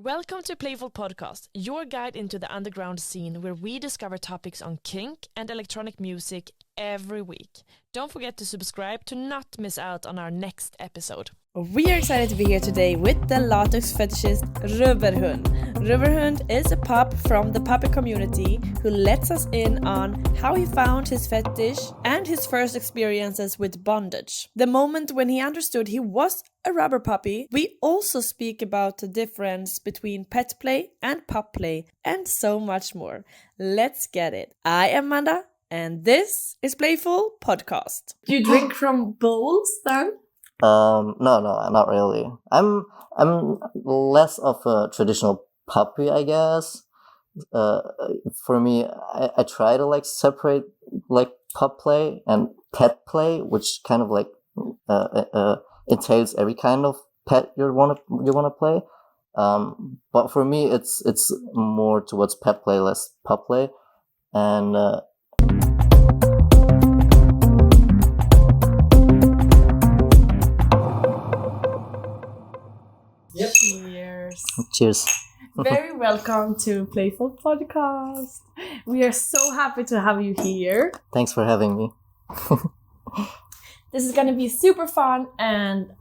Welcome to Playful Podcast, your guide into the underground scene where we discover topics on kink and electronic music every week. Don't forget to subscribe to not miss out on our next episode. We are excited to be here today with the Latex fetishist Hund. Hund is a pup from the puppet community who lets us in on how he found his fetish and his first experiences with bondage. The moment when he understood he was a rubber puppy. We also speak about the difference between pet play and pup play and so much more. Let's get it. I am Amanda and this is Playful Podcast. Do you drink from bowls then? No, not really. I'm less of a traditional puppy, I guess. For me, I try to separate pup play and pet play, which kind of entails every kind of pet you wanna play. But for me, it's more towards pet play, less pup play, and. Yep. Cheers. Very welcome to Playful Podcast. We are so happy to have you here. Thanks for having me. This is going to be super fun and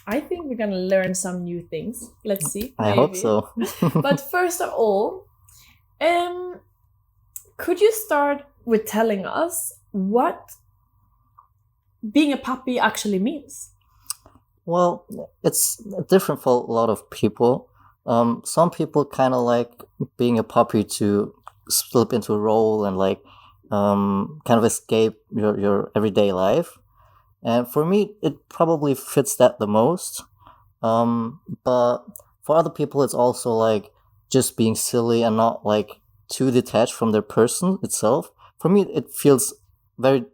I think we're going to learn some new things. Let's see. I hope so. But first of all, could you start with telling us what being a puppy actually means? Well, it's different for a lot of people. Some people kind of like being a puppy to slip into a role and kind of escape your everyday life. And for me, it probably fits that the most. But for other people, it's also just being silly and not too detached from their person itself. For me, it feels very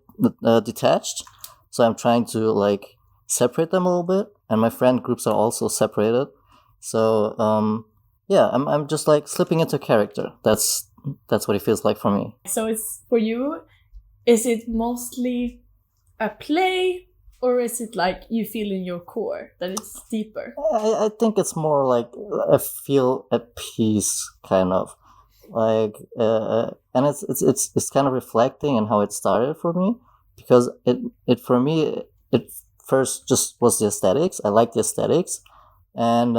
detached. So I'm trying to separate them a little bit, and my friend groups are also separated. So I'm just slipping into character. That's what it feels like for me. So it's for you. Is it mostly a play, or is it you feel in your core that it's deeper? I think it's more I feel at peace, kind of and it's kind of reflecting on how it started for me, because it for me it first just was the aesthetics. I like the aesthetics, and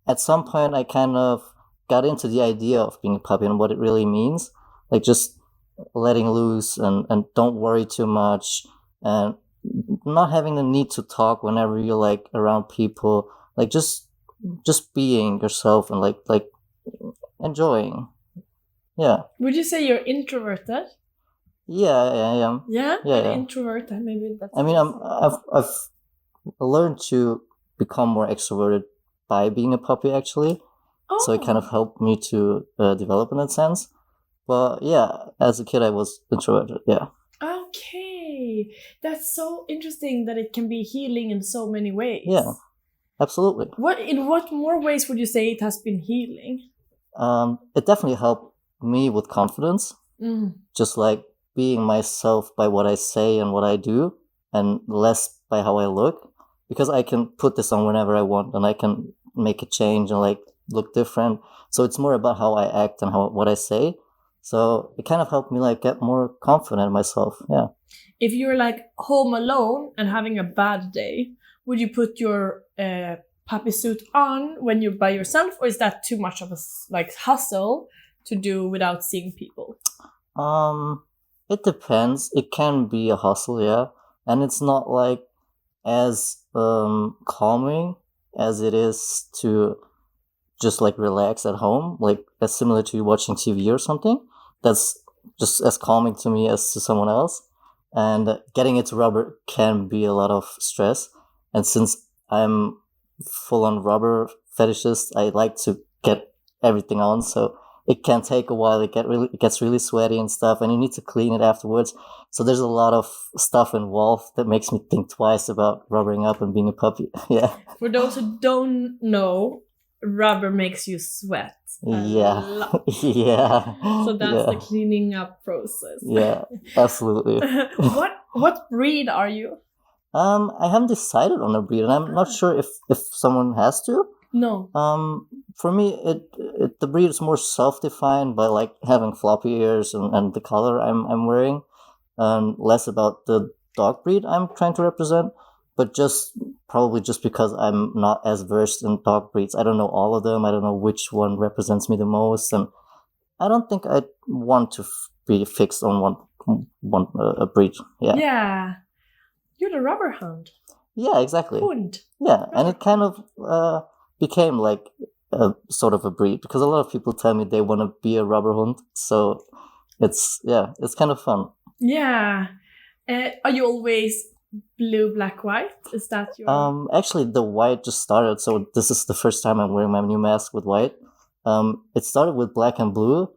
at some point I kind of got into the idea of being a puppy and what it really means, just letting loose and don't worry too much, and not having the need to talk whenever you're around people, just being yourself and enjoying. Yeah. Would you say you're introverted? Yeah, I am. Yeah, yeah. Introvert. Maybe that's. I mean, I've learned to become more extroverted by being a puppy, actually. Oh. So it kind of helped me to develop in that sense. But yeah, as a kid, I was introverted. Yeah. Okay, that's so interesting that it can be healing in so many ways. Yeah, absolutely. In what more ways would you say it has been healing? It definitely helped me with confidence. Just being myself by what I say and what I do, and less by how I look, because I can put this on whenever I want and I can make a change and look different. So it's more about how I act and what I say. So it kind of helped me get more confident in myself. Yeah. If you're home alone and having a bad day, would you put your puppy suit on when you're by yourself, or is that too much of a hustle to do without seeing people? It depends. It can be a hustle, yeah, and it's not as calming as it is to just relax at home, as similar to watching TV or something. That's just as calming to me as to someone else. And getting into rubber can be a lot of stress. And since I'm full-on rubber fetishist, I like to get everything on, so it can take a while. It gets really sweaty and stuff, and you need to clean it afterwards. So there's a lot of stuff involved that makes me think twice about rubbering up and being a puppy. Yeah. For those who don't know, rubber makes you sweat. Yeah. Yeah. So that's the cleaning up process. Yeah, absolutely. What breed are you? I haven't decided on a breed, and I'm not sure if someone has to. No. For me, the breed is more self-defined by like having floppy ears and the color I'm wearing, and less about the dog breed I'm trying to represent. But probably just because I'm not as versed in dog breeds, I don't know all of them. I don't know which one represents me the most, and I don't think I want to be fixed on one a breed. Yeah. Yeah. You're the rubber hound. Yeah, exactly. Hund. Yeah, and it kind of became like a sort of a breed because a lot of people tell me they want to be a rubber hund. So it's kind of fun. Yeah. Are you always blue, black, white? Is that your... Actually, the white just started, so this is the first time I'm wearing my new mask with white. It started with black and blue.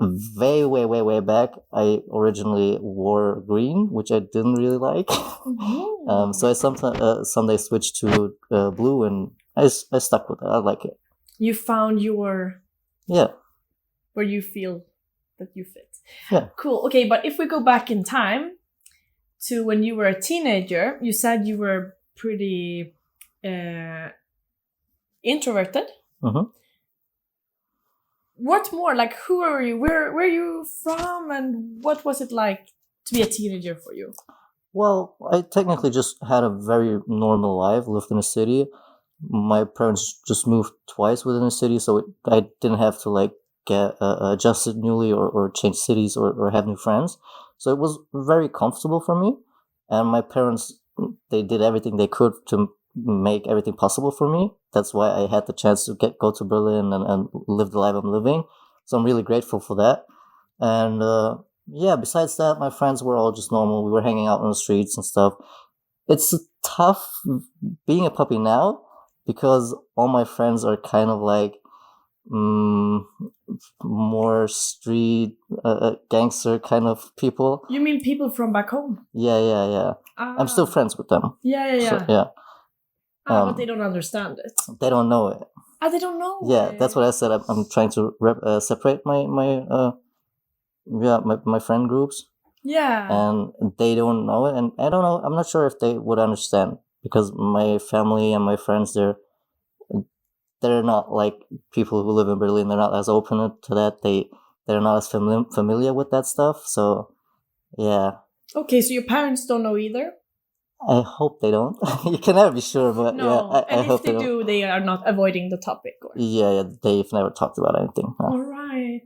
Way back, I originally wore green, which I didn't really like. So I someday switched to blue, and I stuck with it. I like it. You found your... Yeah. Where you feel that you fit. Yeah. Cool. Okay, but if we go back in time to when you were a teenager, you said you were pretty introverted. Mm-hmm. What more? Like, who are you? Where are you from? And what was it like to be a teenager for you? Well, I technically just had a very normal life, lived in a city. My parents just moved twice within a city, so I didn't have to like get adjusted newly or change cities or have new friends. So it was very comfortable for me. And my parents, they did everything they could to make everything possible for me. That's why I had the chance to go to Berlin and live the life I'm living. So I'm really grateful for that. And besides that, my friends were all just normal. We were hanging out on the streets and stuff. It's tough being a puppy now because all my friends are kind of like more street gangster kind of people. You mean people from back home? Yeah. I'm still friends with them. Yeah. So, yeah. But they don't understand it. They don't know it. They don't know. Yeah, that's what I said. I'm trying to separate my friend groups. Yeah. And they don't know it, and I don't know. I'm not sure if they would understand because my family and my friends, they're not like people who live in Berlin. They're not as open to that. They're not as familiar with that stuff. So, yeah. Okay, so your parents don't know either? I hope they don't. You can never be sure, but no. Yeah, I hope they do, they are not avoiding the topic. Or... Yeah, they've never talked about anything. No. All right.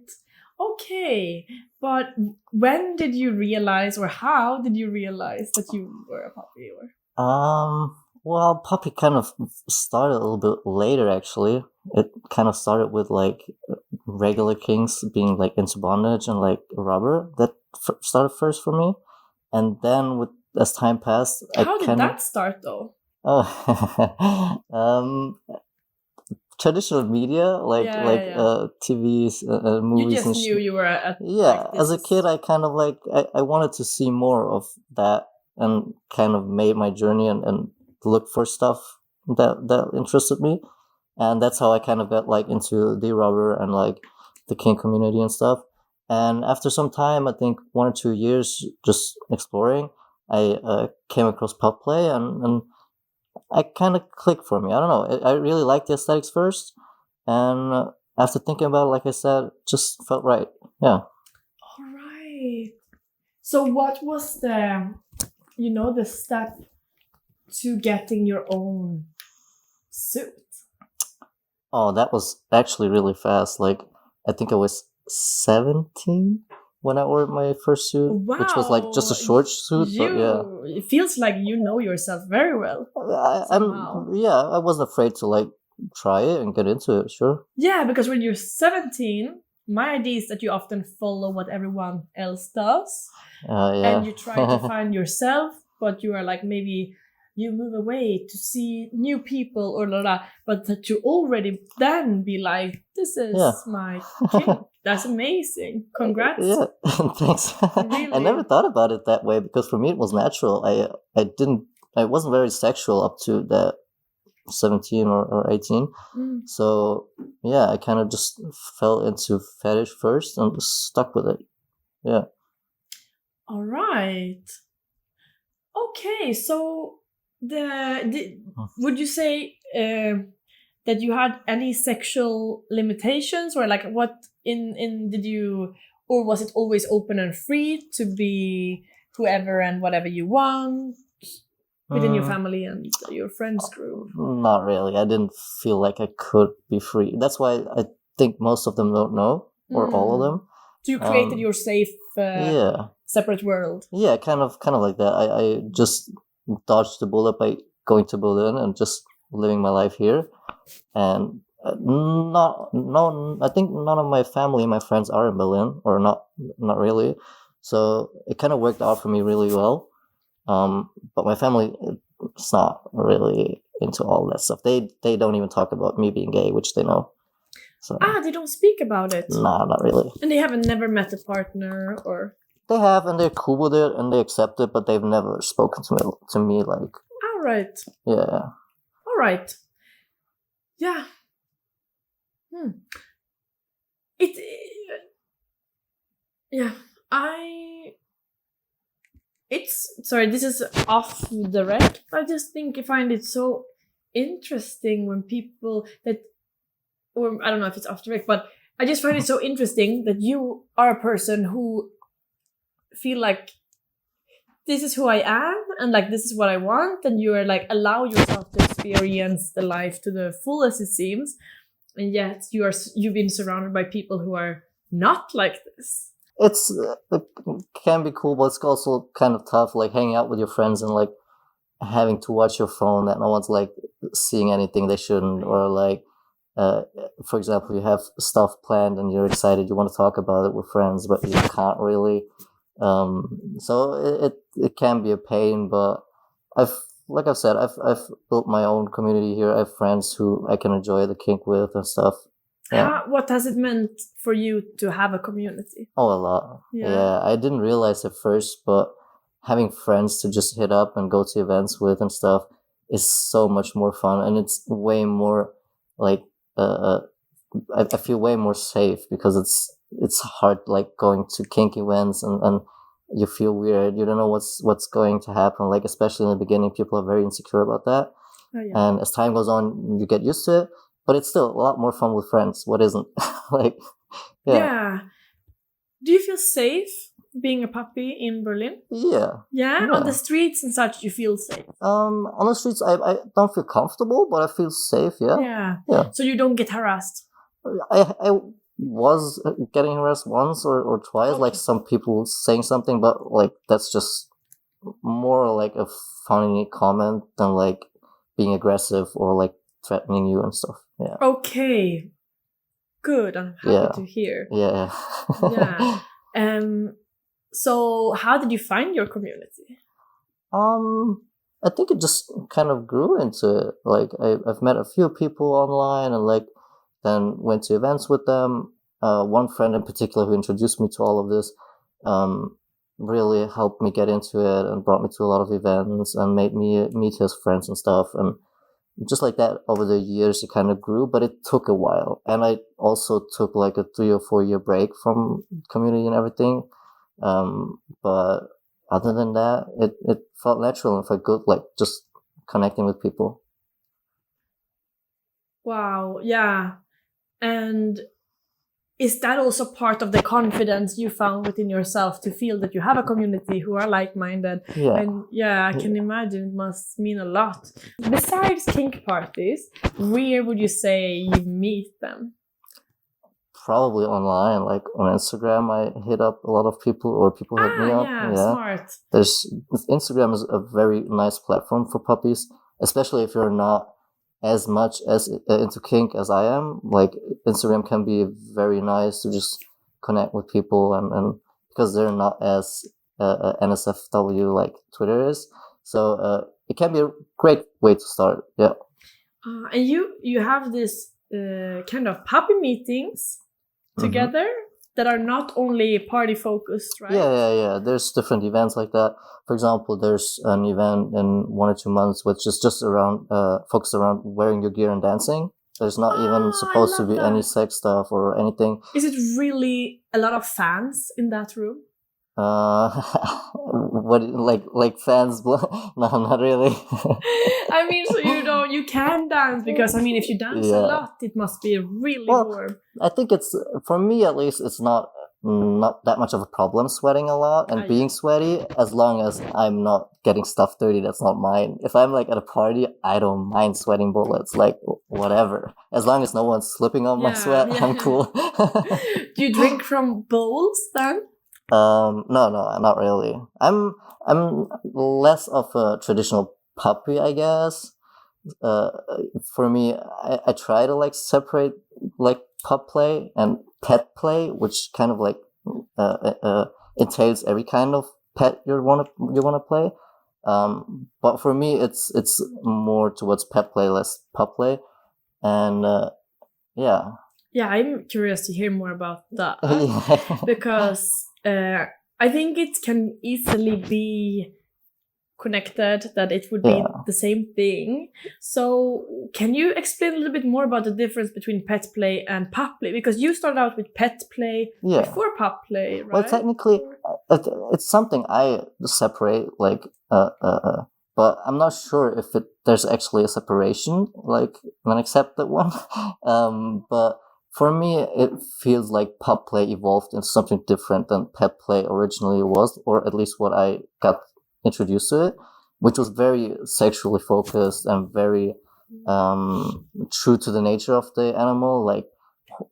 Okay, but when did you realize, or how did you realize that you were a puppy? Or well, puppy kind of started a little bit later. Actually, it kind of started with like regular kinks, being like into bondage and like rubber. That started first for me, and then as time passed, how did that start though? Traditional media, like TVs, movies. You just knew you were as a kid, I kind of like I wanted to see more of that, and kind of made my journey and look for stuff that interested me, and that's how I kind of got like into the rubber and like the kink community and stuff. And after some time, I think 1 or 2 years just exploring, I came across pup play and I kind of clicked for me. I don't know. I really liked the aesthetics first, and after thinking about it, like I said, just felt right. Yeah. All right. So what was the step to getting your own suit? Oh, that was actually really fast. Like, I think I was 17 when I ordered my first suit, which was like just a short suit. But yeah, it feels like you know yourself very well. I wasn't afraid to like try it and get into it. Sure. Yeah, because when you're 17, my idea is that you often follow what everyone else does, and you try to find yourself, but you are like maybe you move away to see new people or but that you already then be like, this is my kink. That's amazing. Congrats. Yeah, thanks. Really? I never thought about it that way because for me it was natural. I wasn't very sexual up to that 17 or 18. So yeah, I kind of just fell into fetish first and stuck with it. Yeah. All right. Okay, so would you say that you had any sexual limitations, or like what in did you, or was it always open and free to be whoever and whatever you want within your family and your friends group? Not really. I didn't feel like I could be free. That's why I think most of them don't know, or all of them. So you created your safe, separate world. Yeah, kind of like that. I just dodged the bullet by going to Berlin and just living my life here, and I think none of my family and my friends are in Berlin, or not really. So it kind of worked out for me really well. But my family, it's not really into all that stuff. They don't even talk about me being gay, which they know. So they don't speak about it. Nah, not really. And they haven't never met a partner, or they have, and they're cool with it, and they accept it, but they've never spoken to me like. All right. Yeah. All right. Yeah. Sorry, this is off the rec. I just think I find it so interesting when people or I don't know if it's off the rec, but I just find it so interesting that you are a person who feel like this is who I am and like this is what I want, and you are like allow yourself to experience the life to the fullest, it seems, and yet you've been surrounded by people who are not like this. It can be cool, but it's also kind of tough, like hanging out with your friends and like having to watch your phone that no one's like seeing anything they shouldn't, or like for example, you have stuff planned and you're excited, you want to talk about it with friends, but you can't really. So it can be a pain, but I've built my own community here. I have friends who I can enjoy the kink with and stuff. Yeah. What has it meant for you to have a community? Oh, a lot. Yeah, I didn't realize at first, but having friends to just hit up and go to events with and stuff is so much more fun, and it's way more like I feel way more safe, because it's hard like going to kink events and you feel weird. You don't know what's going to happen. Like especially in the beginning, people are very insecure about that. Oh, yeah. And as time goes on, you get used to it. But it's still a lot more fun with friends. What isn't? Like, yeah. Do you feel safe being a puppy in Berlin? Yeah. Yeah? On the streets and such, you feel safe? On the streets, I don't feel comfortable, but I feel safe. Yeah. Yeah. So you don't get harassed? I was getting harassed once or twice, like some people saying something, but like that's just more like a funny comment than like being aggressive or like threatening you and stuff. Yeah. Okay. Good. I'm happy to hear. Yeah. Yeah. So how did you find your community? I think it just kind of grew into like I've met a few people online and like then went to events with them. One friend in particular who introduced me to all of this really helped me get into it and brought me to a lot of events and made me meet his friends and stuff. And just like that, over the years, it kind of grew, but it took a while. And I also took like a 3 or 4 year break from community and everything. But other than that, it felt natural and felt good, like just connecting with people. Wow, yeah. And is that also part of the confidence you found within yourself to feel that you have a community who are like-minded? Yeah. And I can imagine it must mean a lot. Besides kink parties, where would you say you meet them? Probably online, like on Instagram. I hit up a lot of people, or people hit me up. Yeah, smart. Instagram is a very nice platform for puppies, especially if you're not as much as into kink as I am. Like Instagram can be very nice to just connect with people, and because they're not as NSFW like Twitter is, so it can be a great way to start. Yeah. And you have this kind of puppy meetings together that are not only party focused, right? Yeah. There's different events like that. For example, there's an event in 1 or 2 months which is just around focused around wearing your gear and dancing. There's not even supposed to be any sex stuff or anything. Is it really a lot of fans in that room? What, like fans? No, not really. I mean, so you can dance because I mean, if you dance a lot, it must be really warm. I think it's, for me at least, it's not that much of a problem sweating a lot and being sweaty, as long as I'm not getting stuff dirty that's not mine. If I'm like at a party, I don't mind sweating bullets, like whatever, as long as no one's slipping on my sweat. I'm cool. Do you drink from bowls then? No, not really. I'm less of a traditional puppy, I guess. For me, I try to like separate like pup play and pet play, which kind of like entails every kind of pet you wanna play. But for me, it's more towards pet play, less pup play, and yeah. Yeah, I'm curious to hear more about that because I think it can easily be connected, that it would be the same thing. So can you explain a little bit more about the difference between pet play and pup play? Because you started out with pet play before pup play, right? Well, technically, it's something I separate, like, but I'm not sure if there's actually a separation, like an accepted one. But for me, it feels like pup play evolved into something different than pet play originally was, or at least what I got introduced to it, which was very sexually focused and very true to the nature of the animal, like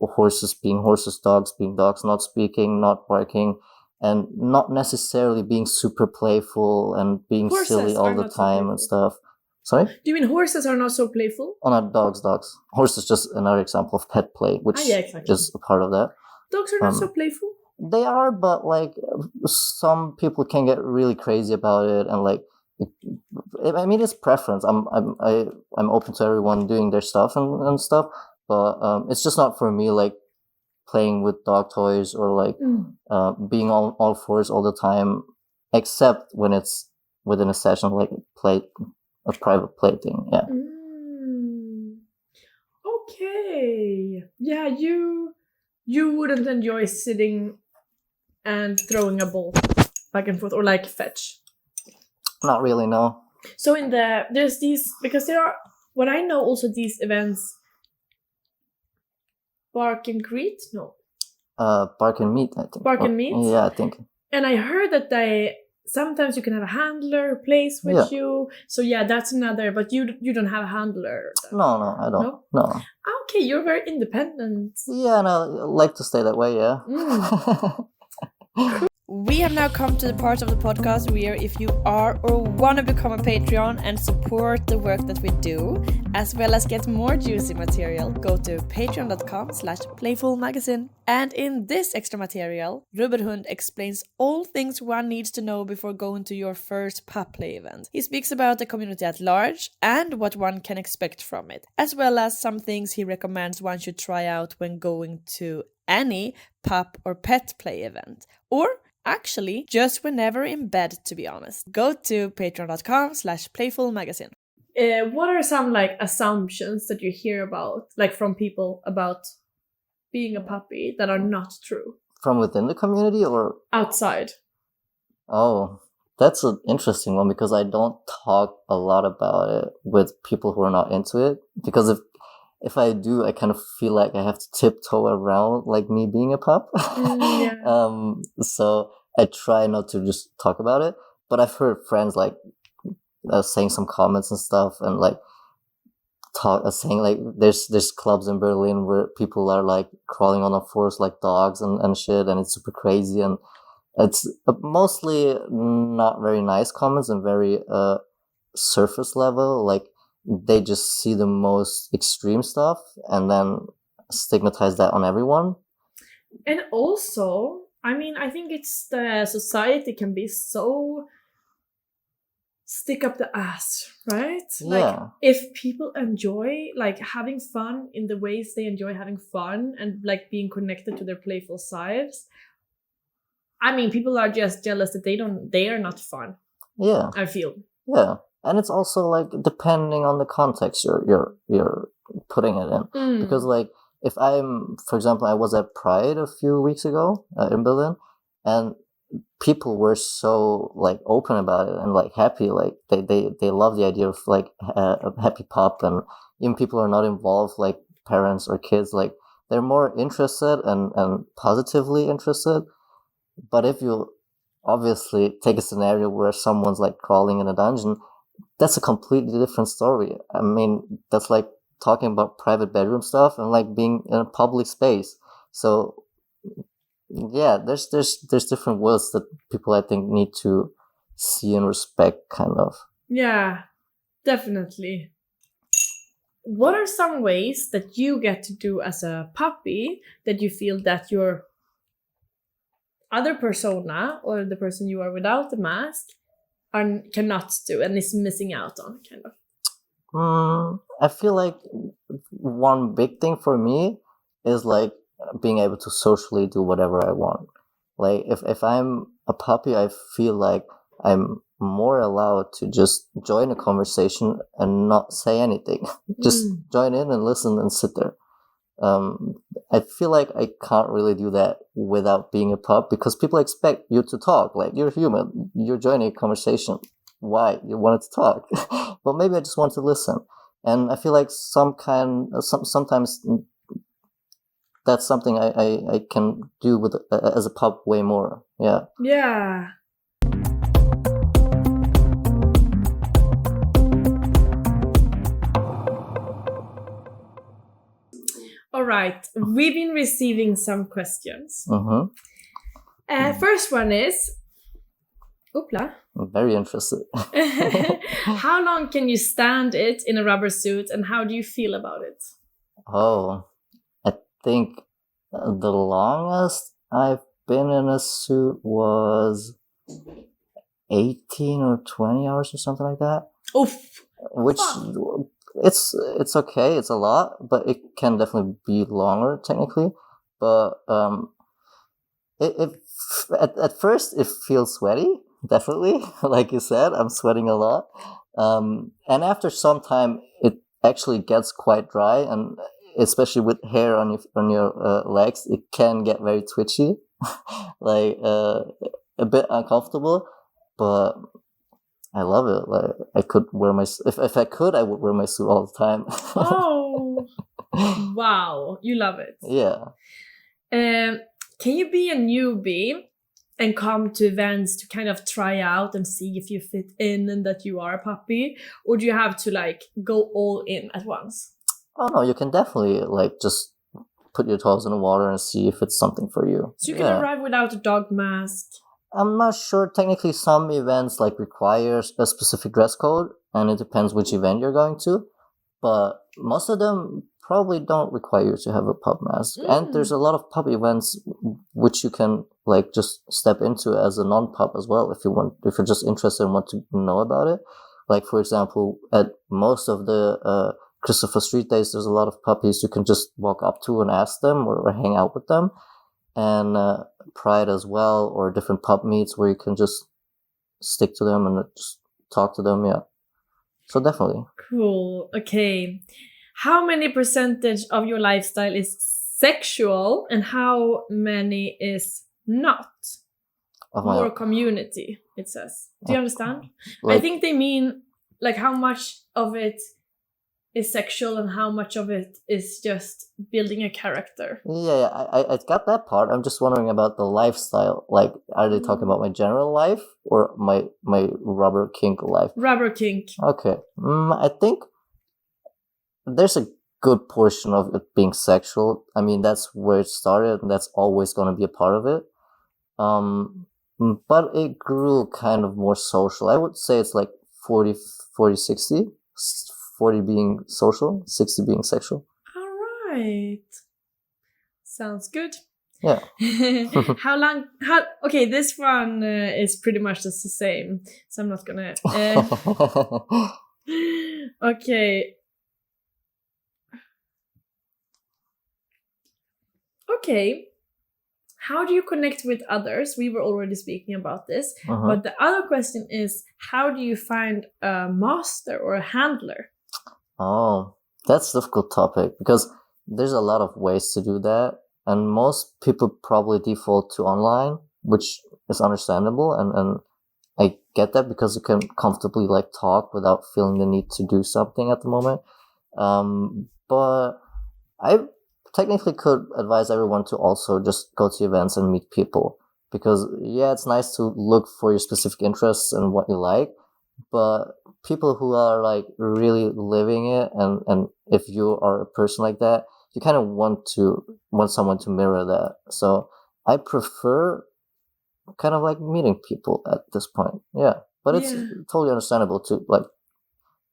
horses being horses, dogs being dogs, not speaking, not barking, and not necessarily being super playful and being silly all the time and stuff. Sorry? Do you mean horses are not so playful? Oh, no, dogs. Horse is just another example of pet play, which is a part of that. Dogs are not so playful? They are, but like some people can get really crazy about it, and like, I mean, it's preference. I'm open to everyone doing their stuff and stuff, but it's just not for me. Like playing with dog toys or like being all fours all the time, except when it's within a session, like a private play thing. Yeah. Okay. Yeah, you wouldn't enjoy sitting and throwing a ball back and forth, or like fetch? Not really, no. So there's these, because there are, what I know, also these events, bark and greet? No. Bark and meet, I think. Bark and meet? Yeah, I think. And I heard that sometimes you can have a handler who plays with you. So yeah, that's another, but you don't have a handler. No, I don't. No. Okay, you're very independent. Yeah, and I like to stay that way, yeah. We have now come to the part of the podcast where if you are or want to become a Patreon and support the work that we do, as well as get more juicy material, go to patreon.com/playfulmagazine. And in this extra material, Hund explains all things one needs to know before going to your first pup play event. He speaks about the community at large and what one can expect from it, as well as some things he recommends one should try out when going to any pup or pet play event, or actually just whenever in bed, to be honest. Go to patreon.com/playfulmagazine. What are some like assumptions that you hear about, like from people about being a puppy, that are not true? From within the community or outside? Oh, that's an interesting one, because I don't talk a lot about it with people who are not into it, because if I do, I kind of feel like I have to tiptoe around like me being a pup. So I try not to just talk about it, but I've heard friends like saying some comments and stuff, and like saying like there's clubs in Berlin where people are like crawling on the floors like dogs and shit, and it's super crazy, and it's mostly not very nice comments and very surface level, like they just see the most extreme stuff and then stigmatize that on everyone. And also, I mean, I think it's the society can be so stick up the ass, right? Yeah. Like, if people enjoy like having fun in the ways they enjoy having fun and like being connected to their playful sides, I mean, people are just jealous that they are not fun. Yeah. I feel. Yeah. And it's also like depending on the context you're putting it in. Because like if for example, I was at Pride a few weeks ago in Berlin, and people were so like open about it and like happy. Like they love the idea of like a happy pup, and even people who are not involved, like parents or kids, like they're more interested and positively interested. But if you obviously take a scenario where someone's like crawling in a dungeon, that's a completely different story. I mean, that's like talking about private bedroom stuff and like being in a public space. So yeah, there's different worlds that people, I think, need to see and respect, kind of. Yeah, definitely. What are some ways that you get to do as a puppy that you feel that your other persona, or the person you are without the mask, cannot do and is missing out on, kind of? I feel like one big thing for me is like being able to socially do whatever I want. Like if I'm a puppy, I feel like I'm more allowed to just join a conversation and not say anything. Just join in and listen and sit there. I feel like I can't really do that without being a pup, because people expect you to talk. Like, you're human, you're joining a conversation. Why? You wanted to talk. But maybe I just want to listen. And I feel like sometimes that's something I can do with as a pup way more. Yeah. Yeah. All right, we've been receiving some questions. First one is, oopla. I'm very interested. How long can you stand it in a rubber suit, and how do you feel about it? Oh, I think the longest I've been in a suit was 18 or 20 hours or something like that. Oof. Which... Wow. It's okay. It's a lot, but it can definitely be longer technically. But at first it feels sweaty, definitely. Like you said, I'm sweating a lot. And after some time, it actually gets quite dry, and especially with hair on your legs, it can get very twitchy, like a bit uncomfortable, but I love it. Like, I could wear if I could, I would wear my suit all the time. Oh, wow! You love it. Yeah. Can you be a newbie and come to events to kind of try out and see if you fit in and that you are a puppy, or do you have to like go all in at once? Oh no, you can definitely like just put your toes in the water and see if it's something for you. So you can arrive without a dog mask. I'm not sure. Technically, some events like require a specific dress code, and it depends which event you're going to. But most of them probably don't require you to have a pup mask. And there's a lot of pup events which you can like just step into as a non-pup as well, if you're just interested and want to know about it. Like, for example, at most of the Christopher Street days, there's a lot of puppies you can just walk up to and ask them or hang out with them. And Pride as well, or different pup meets where you can just stick to them and just talk to them. Yeah, so definitely. Cool. Okay, how many percentage of your lifestyle is sexual, and how many is not? More community, it says. Do you understand? Like, I think they mean like how much of it is sexual and how much of it is just building a character. Yeah, I got that part. I'm just wondering about the lifestyle. Like, are they talking about my general life or my rubber kink life? Rubber kink. Okay. I think there's a good portion of it being sexual. I mean, that's where it started, and that's always going to be a part of it. But it grew kind of more social. I would say it's like 40, 60. 40 being social, 60 being sexual. All right. Sounds good. Yeah. Okay, this one is pretty much just the same, so I'm not gonna... Okay. Okay. How do you connect with others? We were already speaking about this, but the other question is, how do you find a master or a handler? Oh, that's a difficult topic, because there's a lot of ways to do that, and most people probably default to online, which is understandable, and I get that because you can comfortably like talk without feeling the need to do something at the moment. But I technically could advise everyone to also just go to events and meet people, because yeah, it's nice to look for your specific interests and what you like, but people who are like really living it, and if you are a person like that, you kind of want someone to mirror that. So I prefer kind of like meeting people at this point. Yeah. But it's totally understandable to like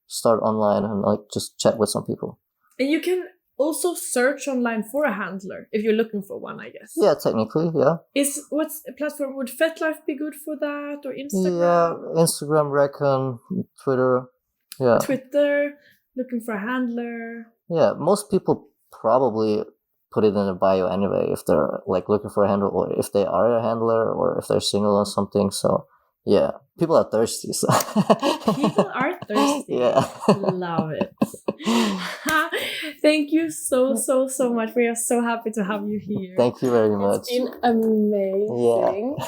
start online and like just chat with some people. And you can also search online for a handler if you're looking for one, I guess. Yeah, technically, yeah. What's a platform? Would FetLife be good for that, or Instagram? Yeah, Instagram, reckon, Twitter. Yeah. Twitter, looking for a handler. Yeah, most people probably put it in their bio anyway if they're like looking for a handler, or if they are a handler, or if they're single or something. So yeah, people are thirsty. So. People are thirsty. Yeah. Love it. Thank you so much. We are so happy to have you here. Thank you very much. It's been amazing. Yeah.